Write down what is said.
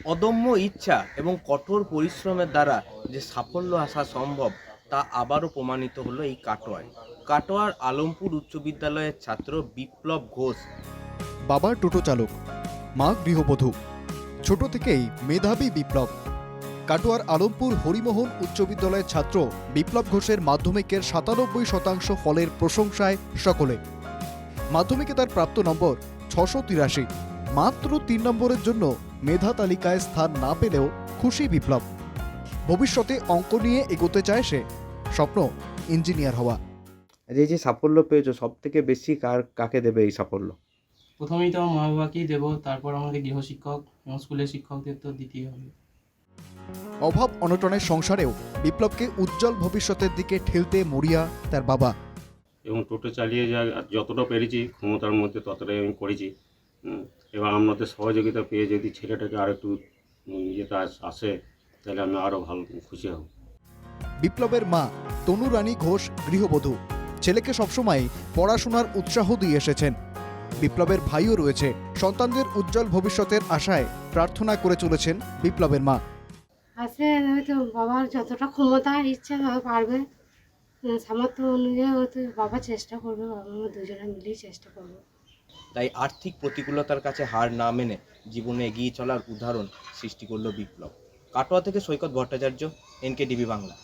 অদম্য ইচ্ছা এবং কঠোর পরিশ্রমের দ্বারা যে সাফল্য আসা সম্ভব তা আবারও প্রমাণিত হলো এই কাটোয়ায়। কাটোয়ার আলমপুর উচ্চ বিদ্যালয়ের ছাত্র বিপ্লব ঘোষ। বাবা টোটো চালক, মা গৃহবধূ। ছোট থেকেই মেধাবী বিপ্লব। কাটোয়ার আলমপুর হরিমোহন উচ্চ বিদ্যালয়ের ছাত্র বিপ্লব ঘোষের মাধ্যমিকের ৯৭% ফলের প্রশংসায় সকলে। মাধ্যমিকে তার প্রাপ্ত নম্বর ৬৮৩। মাত্র ৩ নম্বরের জন্য মেধা তালিকায় স্থান না পেলেও খুশি বিপ্লব। ভবিষ্যতে অঙ্ক নিয়ে এগোতে চায় সে। স্বপ্ন ইঞ্জিনিয়ার হওয়া। এই যে সাফল্য পেয়েছো, সব থেকে বেশি কাকে দেবে এই সাফল্য? প্রথমেই তো আমার মা বাবাকেই দেবো, তারপর আমাদের গৃহশিক্ষক এবং স্কুলের শিক্ষকদের তো দিতেই হবে। অভাব অনটনের সংসারেও বিপ্লবকে উজ্জ্বল ভবিষ্যতের দিকে ঠেলতে মরিয়া তার বাবা। এবং টোটো চালিয়ে যতটা পেরেছি ক্ষমতার মধ্যে ততটাই আমি করেছি। এবার আপনাদের সহযোগিতা পেয়ে যদি ছেলেটাকে আর একটু ইয়েতে আসে তাহলে আমি আরও ভালো খুশি হব। বিপ্লবের মা তনু রানী ঘোষ গৃহবধূ। ছেলেকে সবসময় পড়াশোনার উৎসাহ দিয়ে এসেছেন। বিপ্লবের ভাইও রয়েছে। সন্তানদের উজ্জ্বল ভবিষ্যতের আশায় প্রার্থনা করে চলেছেন বিপ্লবের মা। আছে হয়তো বাবার যতটা ক্ষমতা ইচ্ছা পারবে, সামর্থ্য অনুযায়ী হয়তো বাবা চেষ্টা করবে, বাবা মা দুজনে মিলেই চেষ্টা করবো। তাই আর্থিক প্রতিকূলতার কাছে হার না মেনে জীবনে এগিয়ে চলার উদাহরণ সৃষ্টি করলো বিপ্লব। কাটোয়া থেকে সৈকত ভট্টাচার্য, NKTV বাংলা।